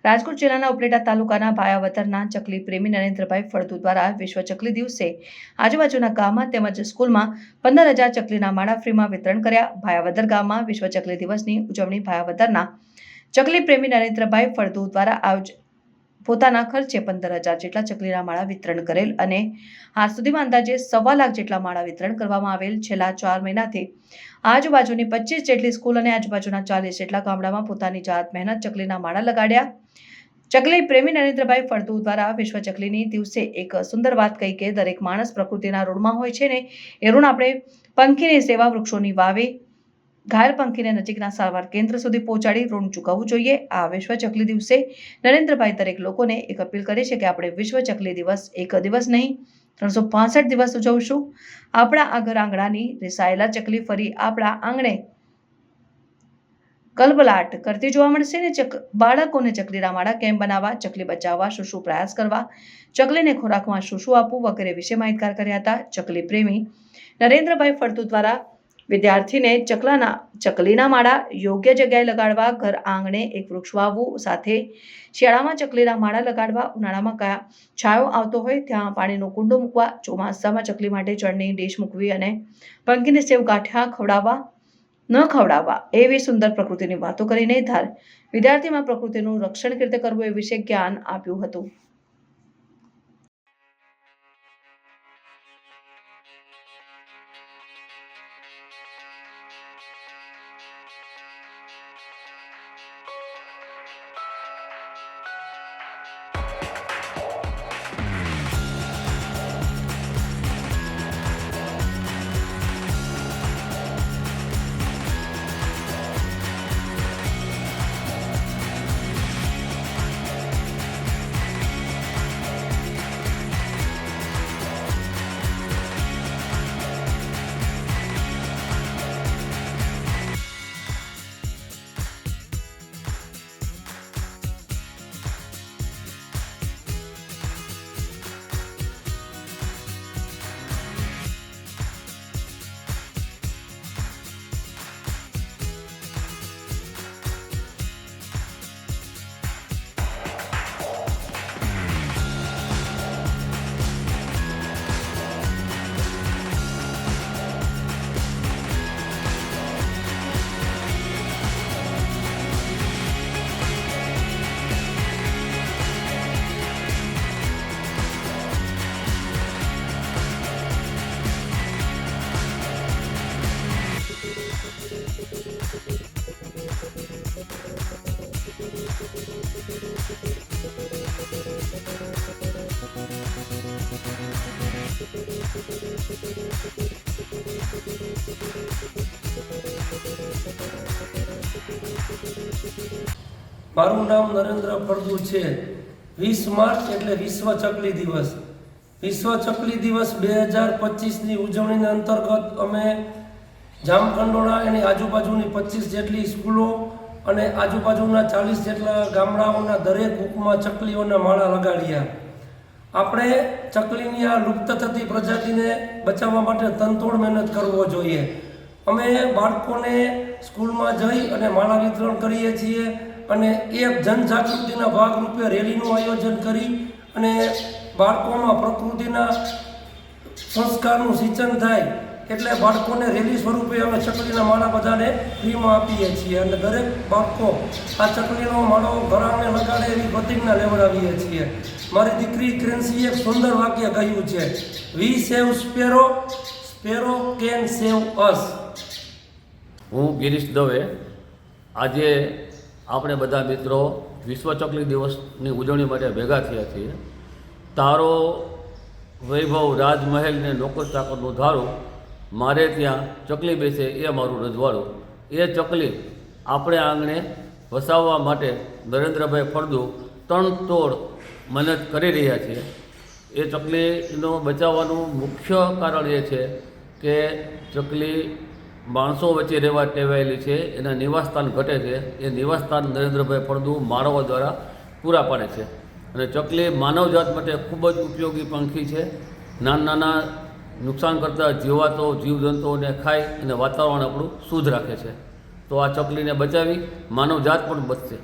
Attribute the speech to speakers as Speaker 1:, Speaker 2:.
Speaker 1: રાજકોટ જિલ્લાના ઉપલેટા તાલુકાના ભાયાવદરના ચકલી પ્રેમી નરેન્દ્રભાઈ ફળદુ દ્વારા વિશ્વ ચકલી દિવસે આજુબાજુના ગામમાં તેમજ સ્કૂલમાં 15,000 ચકલીના માળા ફ્રીમાં વિતરણ કર્યા। ભાયાવદર ગામમાં વિશ્વ ચકલી દિવસની ઉજવણી ભાયાવદરના ચકલી પ્રેમી નરેન્દ્રભાઈ ફળદુ દ્વારા પોતાના ખર્ચે 15,000 જેટલા ચકલીના માળા વિતરણ કરેલ અને આજ સુધીમાં અંદાજે 1.25 લાખ જેટલા માળા વિતરણ કરવામાં આવેલ। છેલ્લા 4 મહિનાથી આજુબાજુની 25 જેટલી સ્કૂલ અને આજુબાજુના 40 જેટલા ગામડામાં પોતાની જાત મહેનત ચકલીના માળા લગાડ્યા। ચકલી પ્રેમી નરેન્દ્રભાઈ ફળદુ દ્વારા વિશ્વ ચકલીની દિવસે એક સુંદર વાત કહી કે દરેક માણસ પ્રકૃતિના ઋણમાં હોય છે ને એ ઋણ આપણે પંખીની સેવા, વૃક્ષોની વાવે, ઘાયલ પંખીને નજીકના સારવાર કેન્દ્ર સુધી પહોંચાડી ઋણ ચૂકવવું જોઈએ। આ વિશ્વ ચકલી દિવસે નરેન્દ્રભાઈ દરેક લોકોને એક અપીલ કરે છે કે આપણે વિશ્વ ચકલી દિવસ એક દિવસ નહીં 365 દિવસ ઉજવશું। આપણા આ ઘર આંગણાની રિસાયેલા ચકલી ફરી આપણા આંગણે કલબલાટ કરતી જોવા મળશે ને બાળકોને ચકલીના માળા કેમ બનાવવા, ચકલી બચાવવા શું પ્રયાસ કરવા, ચકલીને ખોરાકમાં શું આપવું વગેરે વિશે માહિતગાર કર્યા હતા। ચકલી પ્રેમી નરેન્દ્રભાઈ ફળદુ દ્વારા વિદ્યાર્થીને ચકલીના માળા યોગ્ય જગ્યાએ લગાડવા, ઘર આંગણે એક વૃક્ષ વાવવું, સાથે શિયાળામાં ચકલીના માળા લગાડવા, ઉનાળામાં છાંયો આવતો હોય ત્યાં પાણીનો કુંડો મૂકવા, ચોમાસામાં ચકલી માટે જળની ડીશ મૂકવી અને પંખીને સેવ ગાંઠિયા ન ખવડાવવા એવી સુંદર પ્રકૃતિની વાતો કરીને વિદ્યાર્થીમાં પ્રકૃતિનું રક્ષણ કેવી રીતે કરવું એ વિશે જ્ઞાન આપ્યું હતું।
Speaker 2: મારું નામ નરેન્દ્ર ફળદુ છે। 20 માર્ચ એટલે વિશ્વ ચકલી દિવસ। વિશ્વ ચકલી દિવસ 2025ની ઉજવણીના અંતર્ગત અમે જામખંડોળા એની આજુબાજુની 25 જેટલી સ્કૂલો અને આજુબાજુના 40 જેટલા ગામડાઓના દરેક કૂકમાં ચકલીઓના માળા લગાડ્યા। આપણે ચકલીની આ લુપ્ત થતી પ્રજાતિને બચાવવા માટે તનતોડ મહેનત કરવો જોઈએ। અમે બાળકોને સ્કૂલમાં જઈ અને માળા વિતરણ કરીએ છીએ અને એક જનજાગૃતિના ભાગરૂપે રેલીનું આયોજન કરી અને બાળકોમાં પ્રકૃતિના સંસ્કારનું સિંચન થાય એટલે બાળકોને રેલી સ્વરૂપે અમે ચકલીના માળા બધાને ફ્રીમાં આપીએ છીએ અને દરેક બાળકો આ ચકલીનો માળો ઘર આંગણે લગાડે એવી પ્રતિજ્ઞા લેવડાવીએ છીએ। મારી દીકરી ક્રેન્સીએ એક સુંદર વાક્ય કહ્યું છે, વી સેવ સ્પેરો, સ્પેરો કેન સેવ અસ।
Speaker 3: હું ગિરીશ દવે આજે આપણે બધા મિત્રો વિશ્વ ચકલી દિવસની ઉજવણી માટે ભેગા થયા છીએ। તારો વૈભવ રાજમહેલ ને નોકર ચાકરનું ધારું, મારે ત્યાં ચકલી બેસે એ મારું રજવાડું। એ ચકલી આપણે આંગણે વસાવવા માટે નરેન્દ્રભાઈ ફળદુ તનતોડ મહેનત કરી રહ્યા છે। એ ચકલીનો બચાવવાનું મુખ્ય કારણ એ છે કે ચકલી માણસો વચ્ચે રહેવા ટેવાયેલી છે, એના નિવાસસ્થાન ઘટે છે। એ નિવાસસ્થાન નરેન્દ્રભાઈ ફળદુ માળાઓ દ્વારા પૂરા પાડે છે અને ચકલી માનવજાત માટે ખૂબ જ ઉપયોગી પંખી છે। નાના નુકસાન કરતા જીવાતો જીવજંતુઓને ખાઈ અને વાતાવરણ આપણું શુદ્ધ રાખે છે। તો આ ચકલીને બચાવી માનવજાત પણ બચશે।